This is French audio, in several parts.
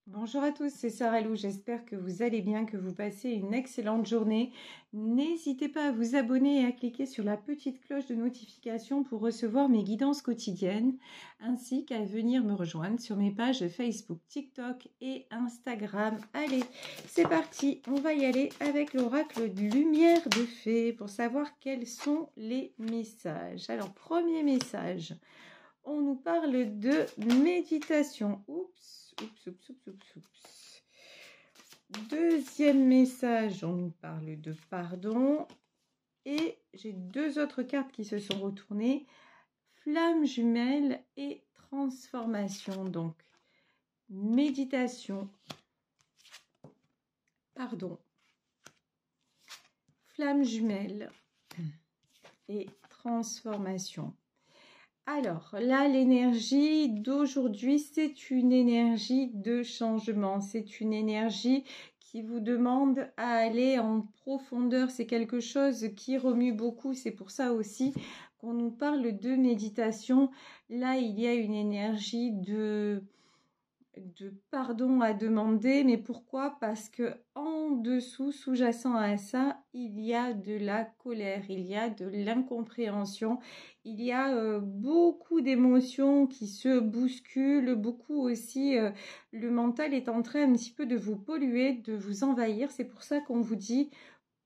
Bonjour à tous, c'est Sarah Lou, j'espère que vous allez bien, que vous passez une excellente journée. N'hésitez pas à vous abonner et à cliquer sur la petite cloche de notification pour recevoir mes guidances quotidiennes, ainsi qu'à venir me rejoindre sur mes pages Facebook, TikTok et Instagram. Allez, c'est parti, on va y aller avec l'oracle de lumière de fée pour savoir quels sont les messages. Alors, premier message. On nous parle de méditation. Oups. Deuxième message, on nous parle de pardon. Et j'ai deux autres cartes qui se sont retournées. Flamme jumelle et transformation. Donc, méditation. Pardon. Flamme jumelle et transformation. Alors là, l'énergie d'aujourd'hui, c'est une énergie de changement. C'est une énergie qui vous demande à aller en profondeur. C'est quelque chose qui remue beaucoup. C'est pour ça aussi qu'on nous parle de méditation. Là, il y a une énergie de pardon à demander, mais pourquoi? Parce que en dessous, sous-jacent à ça, il y a de la colère, il y a de l'incompréhension, il y a beaucoup d'émotions qui se bousculent, beaucoup aussi, le mental est en train un petit peu de vous polluer, de vous envahir. C'est pour ça qu'on vous dit: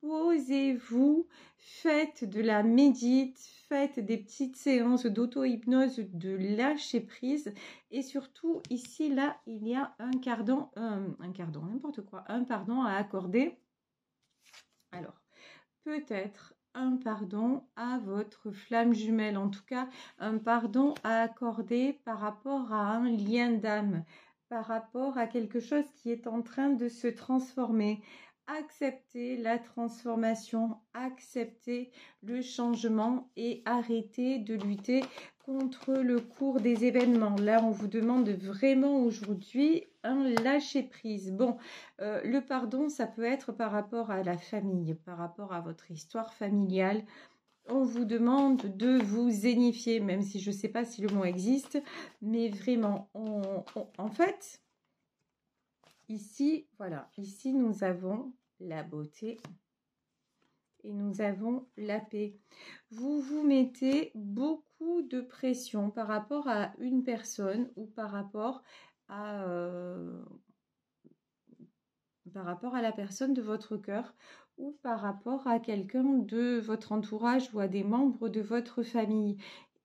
posez-vous, faites de la médite, faites des petites séances d'auto-hypnose, de lâcher prise. Et surtout, ici, là, il y a un pardon à accorder. Alors, peut-être un pardon à votre flamme jumelle, en tout cas, un pardon à accorder par rapport à un lien d'âme, par rapport à quelque chose qui est en train de se transformer. Acceptez la transformation, acceptez le changement et arrêtez de lutter contre le cours des événements. Là, on vous demande vraiment aujourd'hui un lâcher-prise. Bon, le pardon, ça peut être par rapport à la famille, par rapport à votre histoire familiale. On vous demande de vous zénifier, même si je ne sais pas si le mot existe, mais vraiment, en fait, ici, voilà, ici nous avons la beauté et nous avons la paix. Vous vous mettez beaucoup de pression par rapport à une personne ou par rapport à la personne de votre cœur ou par rapport à quelqu'un de votre entourage ou à des membres de votre famille.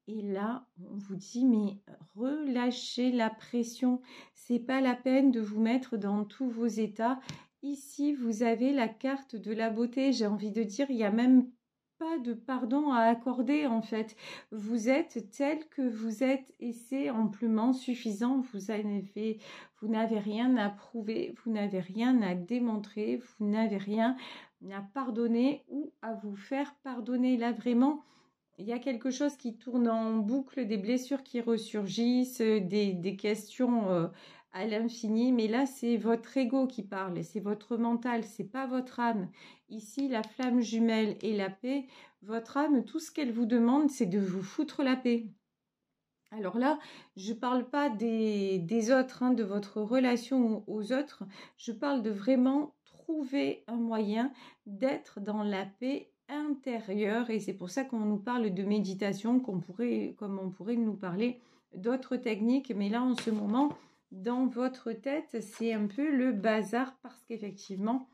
Et là, on vous dit, mais relâchez la pression. C'est pas la peine de vous mettre dans tous vos états. Ici, vous avez la carte de la beauté. J'ai envie de dire, il n'y a même pas de pardon à accorder en fait. Vous êtes tel que vous êtes et c'est amplement suffisant. Vous n'avez rien à prouver, vous n'avez rien à démontrer, vous n'avez rien à pardonner ou à vous faire pardonner. Là vraiment, il y a quelque chose qui tourne en boucle, des blessures qui ressurgissent, des questions à l'infini. Mais là, c'est votre ego qui parle, c'est votre mental, c'est pas votre âme. Ici, la flamme jumelle et la paix, votre âme, tout ce qu'elle vous demande, c'est de vous foutre la paix. Alors là, je ne parle pas des autres, hein, de votre relation aux autres. Je parle de vraiment trouver un moyen d'être dans la paix intérieure. Et c'est pour ça qu'on nous parle de méditation, comme on pourrait nous parler d'autres techniques. Mais là, en ce moment, dans votre tête, c'est un peu le bazar parce qu'effectivement,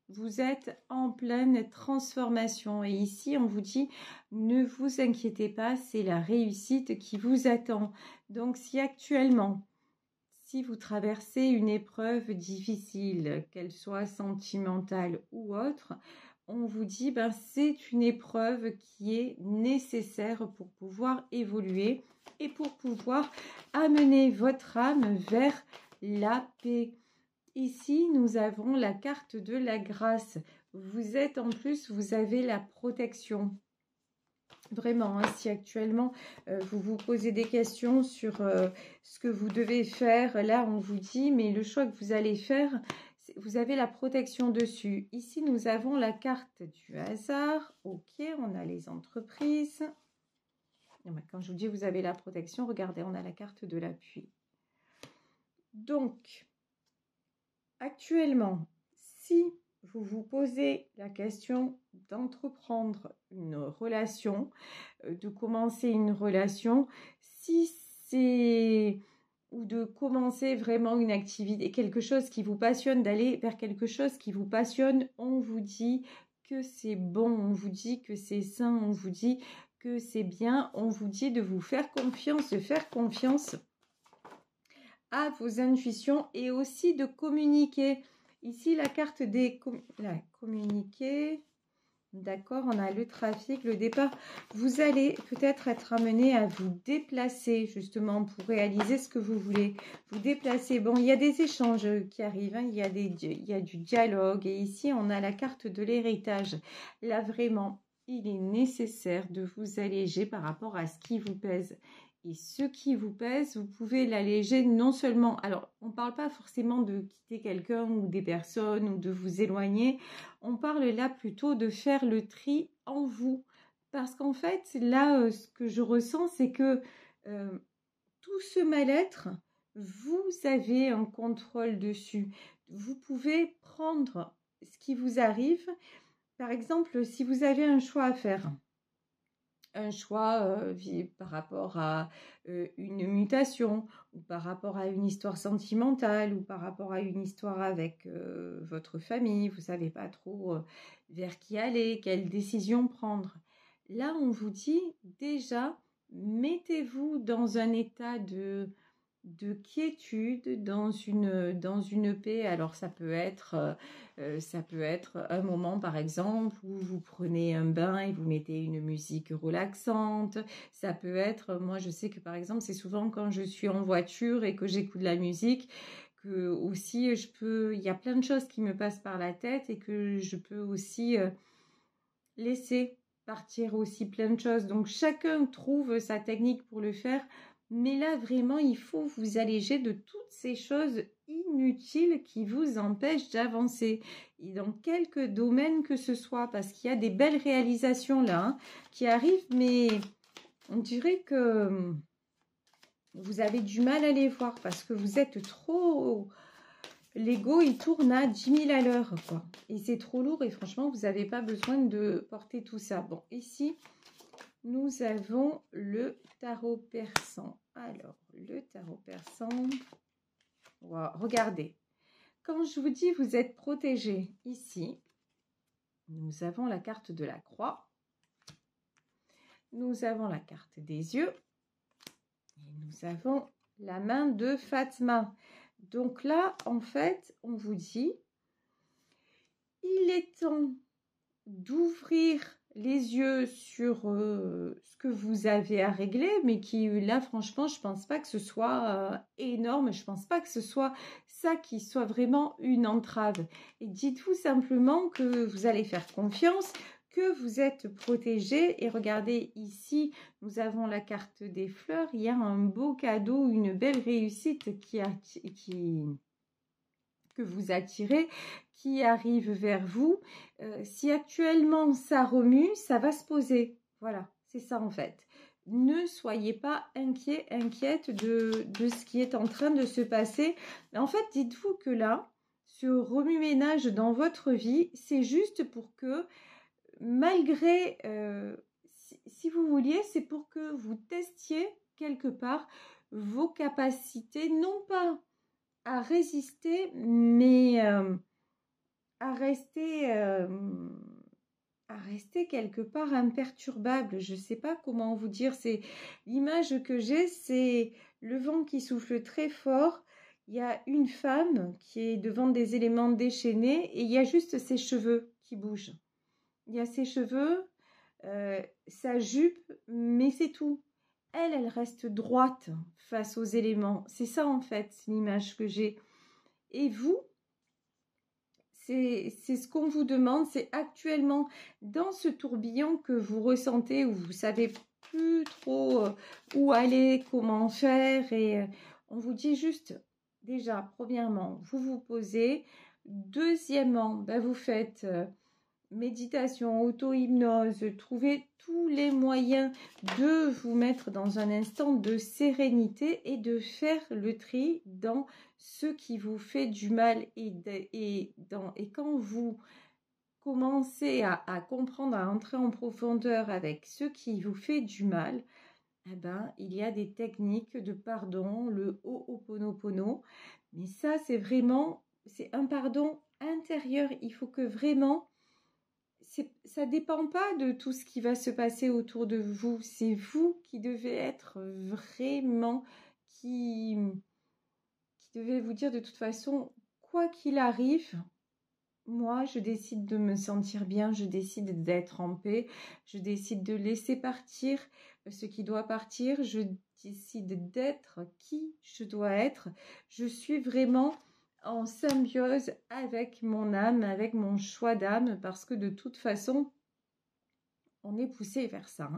vous êtes en pleine transformation et ici on vous dit ne vous inquiétez pas, c'est la réussite qui vous attend. Donc si actuellement, si vous traversez une épreuve difficile, qu'elle soit sentimentale ou autre, on vous dit c'est une épreuve qui est nécessaire pour pouvoir évoluer et pour pouvoir amener votre âme vers la paix. Ici, nous avons la carte de la grâce. Vous êtes en plus, vous avez la protection. Vraiment, hein, si actuellement vous vous posez des questions sur ce que vous devez faire, là on vous dit, mais le choix que vous allez faire, vous avez la protection dessus. Ici, nous avons la carte du hasard. Ok, on a les entreprises. Quand je vous dis vous avez la protection, regardez, on a la carte de l'appui. Donc, Actuellement, si vous vous posez la question d'entreprendre une relation, de commencer une relation, si c'est ou de commencer vraiment une activité, quelque chose qui vous passionne, d'aller vers quelque chose qui vous passionne, on vous dit que c'est bon, on vous dit que c'est sain, on vous dit que c'est bien, on vous dit de vous faire confiance, de faire confiance à vos intuitions et aussi de communiquer. Ici, la carte des communiquer. D'accord, on a le trafic, le départ. Vous allez peut-être être amené à vous déplacer justement pour réaliser ce que vous voulez. Vous déplacer. Bon, il y a des échanges qui arrivent, hein, il y a du dialogue. Et ici, on a la carte de l'héritage. Là, vraiment, il est nécessaire de vous alléger par rapport à ce qui vous pèse. Et ce qui vous pèse, vous pouvez l'alléger non seulement... Alors, on ne parle pas forcément de quitter quelqu'un ou des personnes ou de vous éloigner. On parle là plutôt de faire le tri en vous. Parce qu'en fait, là, ce que je ressens, c'est que tout ce mal-être, vous avez un contrôle dessus. Vous pouvez prendre ce qui vous arrive. Par exemple, si vous avez un choix à faire, un choix par rapport à une mutation ou par rapport à une histoire sentimentale ou par rapport à une histoire avec votre famille, vous ne savez pas trop vers qui aller, quelle décision prendre. Là, on vous dit déjà, mettez-vous dans un état de quiétude, dans une paix. Alors ça peut être un moment par exemple où vous prenez un bain et vous mettez une musique relaxante. Ça peut être, moi je sais que par exemple c'est souvent quand je suis en voiture et que j'écoute de la musique que aussi il y a plein de choses qui me passent par la tête et que je peux aussi laisser partir aussi plein de choses. Donc chacun trouve sa technique pour le faire. Mais là, vraiment, il faut vous alléger de toutes ces choses inutiles qui vous empêchent d'avancer. Et dans quelques domaines que ce soit, parce qu'il y a des belles réalisations là hein, qui arrivent, mais on dirait que vous avez du mal à les voir parce que vous êtes trop... L'ego, il tourne à 10 000 à l'heure, quoi. Et c'est trop lourd et franchement, vous n'avez pas besoin de porter tout ça. Bon, ici, nous avons le tarot persan. Alors, le tarot persan, wow, regardez. Quand je vous dis vous êtes protégé, ici, nous avons la carte de la croix. Nous avons la carte des yeux. Et nous avons la main de Fatma. Donc là, en fait, on vous dit, il est temps d'ouvrir les yeux sur ce que vous avez à régler, mais qui là, franchement, je pense pas que ce soit énorme. Je pense pas que ce soit ça qui soit vraiment une entrave. Et dites-vous simplement que vous allez faire confiance, que vous êtes protégé. Et regardez ici, nous avons la carte des fleurs. Il y a un beau cadeau, une belle réussite que vous attirez, qui arrive vers vous. Si actuellement ça remue, ça va se poser. Voilà, c'est ça en fait. Ne soyez pas inquiet, inquiète de ce qui est en train de se passer. En fait, dites-vous que là, ce remue-ménage dans votre vie, c'est juste pour que, malgré, si vous vouliez, c'est pour que vous testiez quelque part vos capacités, non pas à résister, mais à rester quelque part imperturbable. Je ne sais pas comment vous dire. C'est l'image que j'ai, c'est le vent qui souffle très fort. Il y a une femme qui est devant des éléments déchaînés et il y a juste ses cheveux qui bougent. Il y a ses cheveux, sa jupe, mais c'est tout. Elle reste droite face aux éléments. C'est ça en fait, l'image que j'ai. Et vous, c'est ce qu'on vous demande, c'est actuellement dans ce tourbillon que vous ressentez, où vous savez plus trop où aller, comment faire. Et on vous dit juste, déjà, premièrement, vous vous posez. Deuxièmement, vous faites... méditation, auto-hypnose, trouvez tous les moyens de vous mettre dans un instant de sérénité et de faire le tri dans ce qui vous fait du mal. Et quand vous commencez à comprendre, à entrer en profondeur avec ce qui vous fait du mal, eh ben, il y a des techniques de pardon, le Ho'oponopono. Mais ça, c'est un pardon intérieur. Il faut que vraiment, ça ne dépend pas de tout ce qui va se passer autour de vous. C'est vous qui devez être vraiment, qui devez vous dire de toute façon, quoi qu'il arrive, moi, je décide de me sentir bien, je décide d'être en paix, je décide de laisser partir ce qui doit partir, je décide d'être qui je dois être. Je suis vraiment en symbiose avec mon âme, avec mon choix d'âme, parce que de toute façon, on est poussé vers ça.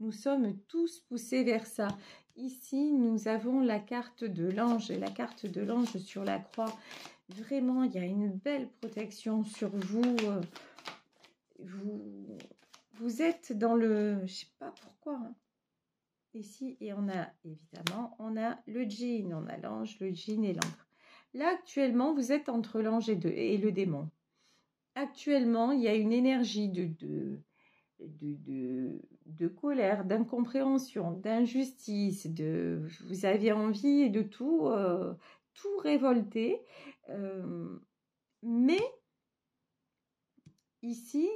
Nous sommes tous poussés vers ça. Ici, nous avons la carte de l'ange, et la carte de l'ange sur la croix. Vraiment, il y a une belle protection sur vous. Vous êtes dans le... Je sais pas pourquoi. Ici, et on a, évidemment, on a le djinn. On a l'ange, le djinn et l'encre. Là, actuellement, vous êtes entre l'ange et le démon. Actuellement, il y a une énergie de colère, d'incompréhension, d'injustice, vous avez envie de tout révolter. Mais ici,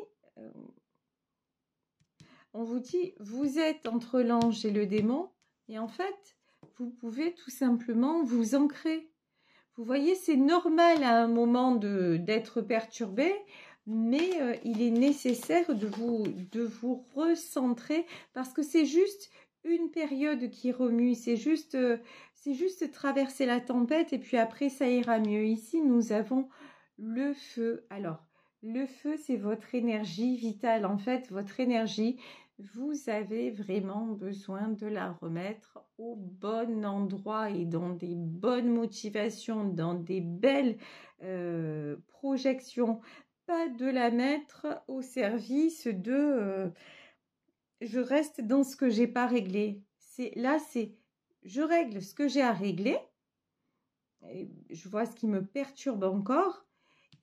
on vous dit, vous êtes entre l'ange et le démon, et en fait, vous pouvez tout simplement vous ancrer. Vous voyez, c'est normal à un moment d'être perturbé, mais il est nécessaire de vous recentrer parce que c'est juste une période qui remue, c'est juste traverser la tempête et puis après ça ira mieux. Ici, nous avons le feu. Alors, le feu, c'est votre énergie vitale. En fait, votre énergie, vous avez vraiment besoin de la remettre au bon endroit et dans des bonnes motivations, dans des belles projections. Pas de la mettre au service de je reste dans ce que j'ai pas réglé. Je règle ce que j'ai à régler. Et je vois ce qui me perturbe encore.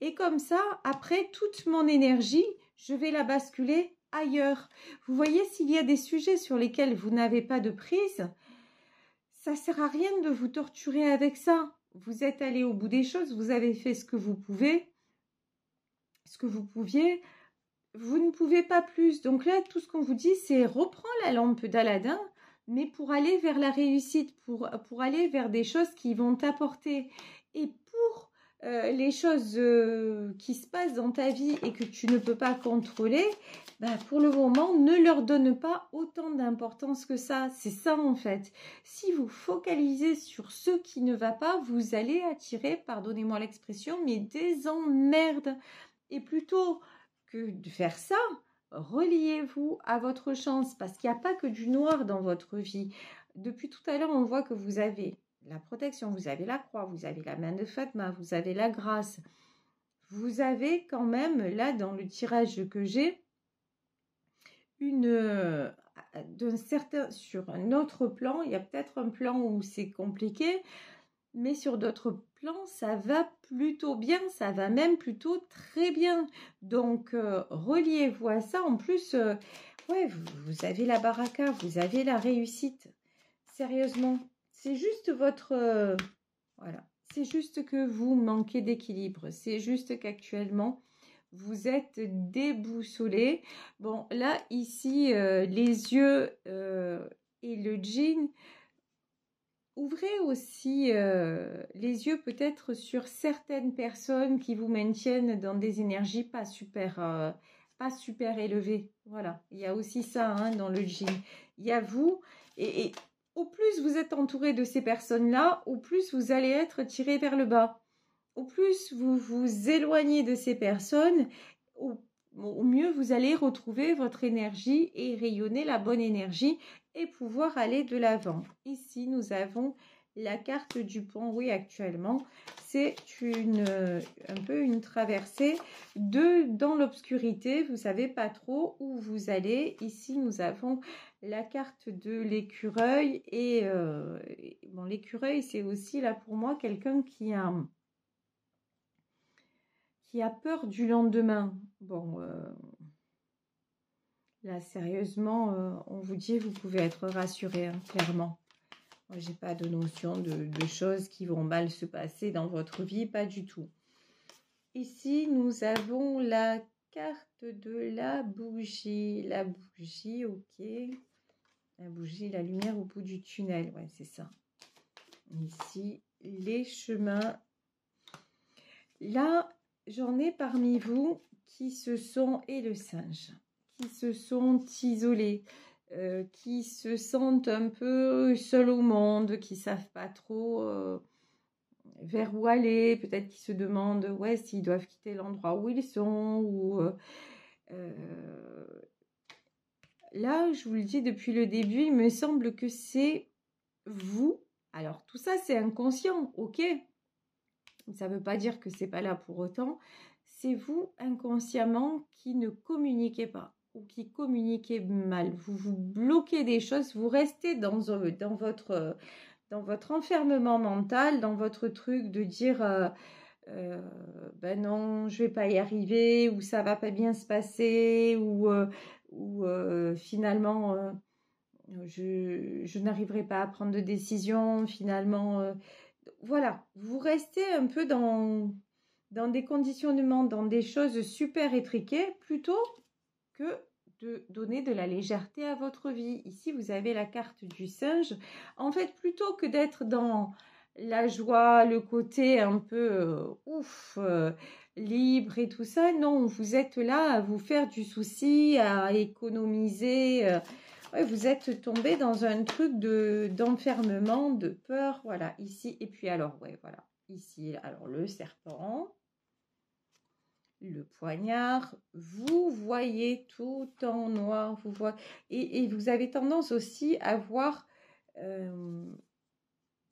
Et comme ça, après, toute mon énergie, je vais la basculer ailleurs. Vous voyez, s'il y a des sujets sur lesquels vous n'avez pas de prise, ça ne sert à rien de vous torturer avec ça. Vous êtes allé au bout des choses, vous avez fait ce que vous pouviez. Vous ne pouvez pas plus. Donc là, tout ce qu'on vous dit, c'est reprends la lampe d'Aladin, mais pour aller vers la réussite, pour aller vers des choses qui vont t'apporter. Et pour les choses qui se passent dans ta vie et que tu ne peux pas contrôler, pour le moment, ne leur donne pas autant d'importance que ça. C'est ça en fait. Si vous focalisez sur ce qui ne va pas, vous allez attirer, pardonnez-moi l'expression, mais des emmerdes. Et plutôt que de faire ça, reliez-vous à votre chance parce qu'il n'y a pas que du noir dans votre vie. Depuis tout à l'heure, on voit que vous avez la protection, vous avez la croix, vous avez la main de Fatma, vous avez la grâce. Vous avez quand même, là, dans le tirage que j'ai, sur un autre plan, il y a peut-être un plan où c'est compliqué, mais sur d'autres plans, ça va plutôt bien, ça va même plutôt très bien. Donc, reliez-vous à ça. En plus, vous avez la baraka, vous avez la réussite. Sérieusement, c'est juste voilà. C'est juste que vous manquez d'équilibre. C'est juste qu'actuellement, vous êtes déboussolé. Bon, là, ici, les yeux et le djinn. Ouvrez aussi les yeux peut-être sur certaines personnes qui vous maintiennent dans des énergies pas super élevées. Voilà, il y a aussi ça dans le djinn. Il y a vous et au plus vous êtes entouré de ces personnes-là, au plus vous allez être tiré vers le bas. Au plus vous vous éloignez de ces personnes, au mieux vous allez retrouver votre énergie et rayonner la bonne énergie et pouvoir aller de l'avant. Ici, nous avons la carte du pont, oui, actuellement, c'est un peu une traversée dans l'obscurité. Vous ne savez pas trop où vous allez. Ici, nous avons la carte de l'écureuil. Et bon, l'écureuil, c'est aussi là pour moi quelqu'un qui a peur du lendemain. Bon, là, sérieusement, on vous dit, vous pouvez être rassuré, hein, clairement. Moi, j'ai pas de notion de choses qui vont mal se passer dans votre vie, pas du tout. Ici, nous avons la carte de la bougie. La bougie, ok. La bougie, la lumière au bout du tunnel, ouais, c'est ça. Ici, les chemins. Là, j'en ai parmi vous qui se sont, et le singe, qui se sont isolés. Qui se sentent un peu seuls au monde, qui ne savent pas trop vers où aller, peut-être qu'ils se demandent ouais, s'ils doivent quitter l'endroit où ils sont. Là, je vous le dis depuis le début, il me semble que c'est vous. Alors, tout ça, c'est inconscient, ok. Ça ne veut pas dire que c'est pas là pour autant. C'est vous, inconsciemment, qui ne communiquez pas ou qui communiquez mal. Vous vous bloquez des choses, vous restez dans votre enfermement mental, dans votre truc de dire ben non, je vais pas y arriver, ou ça va pas bien se passer, ou finalement je n'arriverai pas à prendre de décision, finalement. Voilà, vous restez un peu dans des conditionnements, dans des choses super étriquées, plutôt que de donner de la légèreté à votre vie. Ici, vous avez la carte du singe. En fait, plutôt que d'être dans la joie, le côté un peu libre et tout ça, non, vous êtes là à vous faire du souci, à économiser. Ouais, vous êtes tombé dans un truc d'enfermement, de peur, voilà, ici. Et puis alors, ouais, voilà, ici, alors le serpent, le poignard, vous voyez tout en noir, vous voyez, et vous avez tendance aussi à voir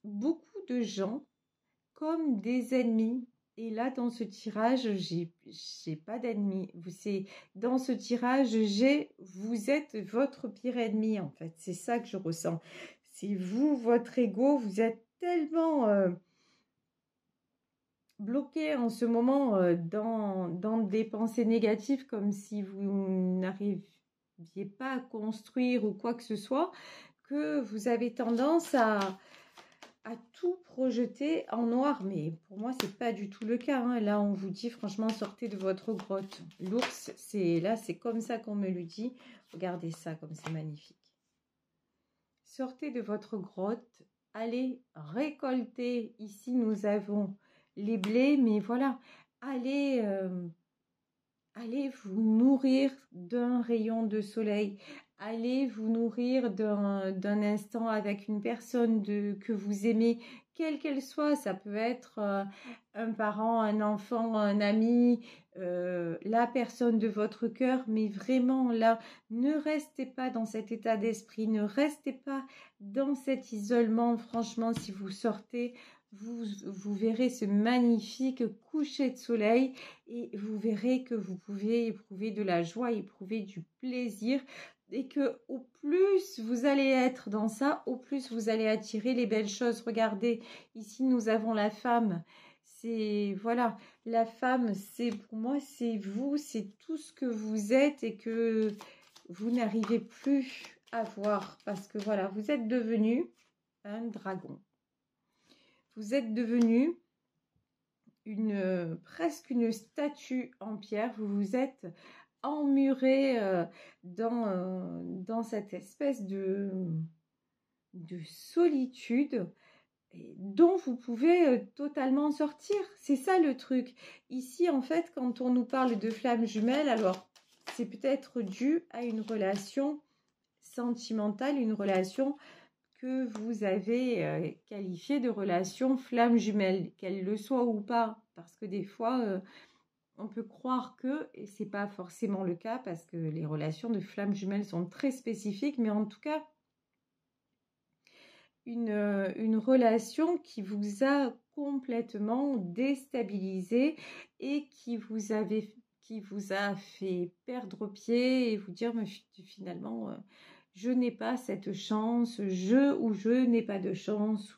beaucoup de gens comme des ennemis. Et là, dans ce tirage, j'ai pas d'ennemis. Dans ce tirage, vous êtes votre pire ennemi, en fait. C'est ça que je ressens. C'est vous, votre ego, vous êtes tellement bloqué en ce moment dans des pensées négatives, comme si vous n'arriviez pas à construire ou quoi que ce soit, que vous avez tendance à tout projeter en noir. Mais pour moi, c'est pas du tout le cas, hein. Là, on vous dit franchement, sortez de votre grotte. L'ours, c'est comme ça qu'on me le dit. Regardez ça, comme c'est magnifique. Sortez de votre grotte, allez récolter. Ici, nous avons les blés, mais voilà, allez vous nourrir d'un rayon de soleil. Allez vous nourrir d'un instant avec une personne que vous aimez, quelle qu'elle soit. Ça peut être un parent, un enfant, un ami, la personne de votre cœur. Mais vraiment là, ne restez pas dans cet état d'esprit. Ne restez pas dans cet isolement. Franchement, si vous sortez, vous verrez ce magnifique coucher de soleil et vous verrez que vous pouvez éprouver de la joie, éprouver du plaisir et que au plus vous allez être dans ça, au plus vous allez attirer les belles choses. Regardez, ici nous avons la femme. C'est voilà, la femme, c'est pour moi, c'est vous, c'est tout ce que vous êtes et que vous n'arrivez plus à voir parce que voilà, vous êtes devenu un dragon. Vous êtes devenu presque une statue en pierre. Vous vous êtes emmuré dans cette espèce de solitude dont vous pouvez totalement sortir. C'est ça le truc. Ici, en fait, quand on nous parle de flammes jumelles, alors c'est peut-être dû à une relation sentimentale, une relation que vous avez qualifiée de relation flamme jumelle, qu'elle le soit ou pas, parce que des fois, on peut croire que, et c'est pas forcément le cas, parce que les relations de flamme jumelle sont très spécifiques, mais en tout cas, une relation qui vous a complètement déstabilisé et qui vous a fait perdre pied et vous dire mais finalement je n'ai pas cette chance, je n'ai pas de chance.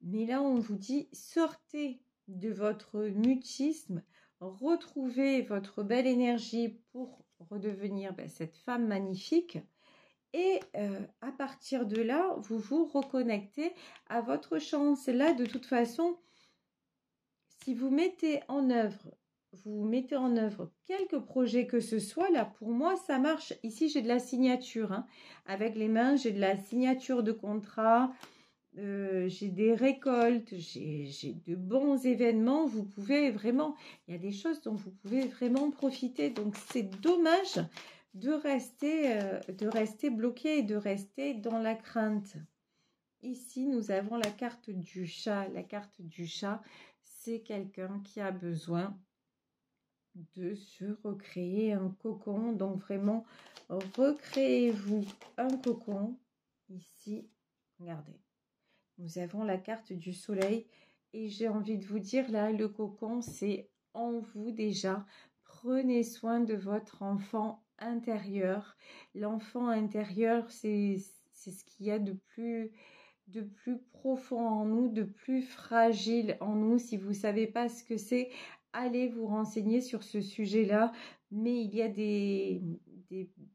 Mais là on vous dit sortez de votre mutisme, retrouvez votre belle énergie pour redevenir cette femme magnifique. Et à partir de là, vous vous reconnectez à votre chance. Là, de toute façon, si vous mettez en œuvre quelques projets que ce soit, là, pour moi, ça marche. Ici, j'ai de la signature. Hein. Avec les mains, j'ai de la signature de contrat, j'ai des récoltes, j'ai de bons événements. Vous pouvez vraiment, il y a des choses dont vous pouvez vraiment profiter. Donc, c'est dommage de rester bloqué et de rester dans la crainte. Ici, nous avons la carte du chat. La carte du chat, c'est quelqu'un qui a besoin de se recréer un cocon. Donc, vraiment, recréez-vous un cocon. Ici, regardez. Nous avons la carte du soleil. Et j'ai envie de vous dire, là, le cocon, c'est en vous déjà. Prenez soin de votre enfant intérieur. L'enfant intérieur, c'est ce qu'il y a de plus profond en nous, de plus fragile en nous. Si vous ne savez pas ce que c'est, allez vous renseigner sur ce sujet-là. Mais il y a des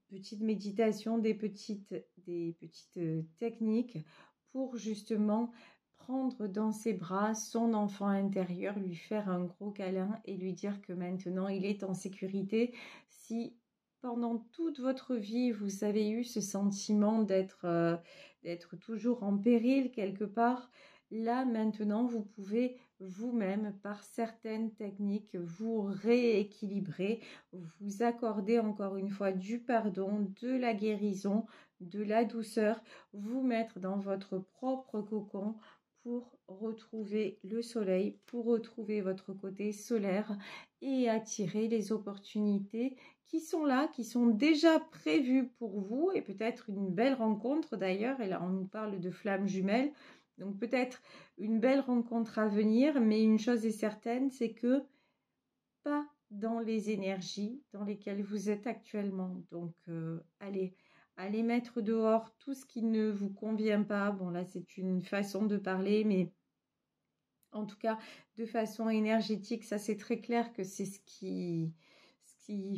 petites méditations, des petites techniques pour justement prendre dans ses bras son enfant intérieur, lui faire un gros câlin et lui dire que maintenant il est en sécurité. Si pendant toute votre vie vous avez eu ce sentiment d'être toujours en péril quelque part, là maintenant vous pouvez vous-même par certaines techniques vous rééquilibrer, vous accorder encore une fois du pardon, de la guérison, de la douceur, vous mettre dans votre propre cocon pour retrouver le soleil, pour retrouver votre côté solaire et attirer les opportunités qui sont là, qui sont déjà prévues pour vous et peut-être une belle rencontre d'ailleurs. Et là, on nous parle de flammes jumelles. Donc peut-être une belle rencontre à venir, mais une chose est certaine, c'est que pas dans les énergies dans lesquelles vous êtes actuellement. Donc allez mettre dehors tout ce qui ne vous convient pas. Bon là c'est une façon de parler, mais en tout cas de façon énergétique, ça c'est très clair que c'est ce qu'il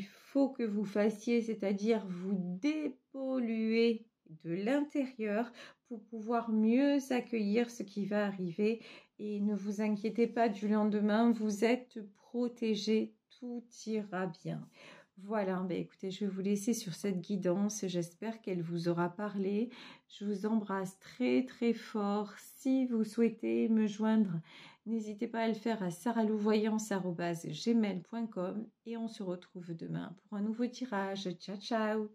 faut que vous fassiez, c'est-à-dire vous dépolluer de l'intérieur pour pouvoir mieux accueillir ce qui va arriver. Et ne vous inquiétez pas du lendemain, vous êtes protégés, tout ira bien. Voilà, écoutez, je vais vous laisser sur cette guidance. J'espère qu'elle vous aura parlé. Je vous embrasse très très fort. Si vous souhaitez me joindre, n'hésitez pas à le faire à saralouvoyance@gmail.com et on se retrouve demain pour un nouveau tirage. Ciao, ciao!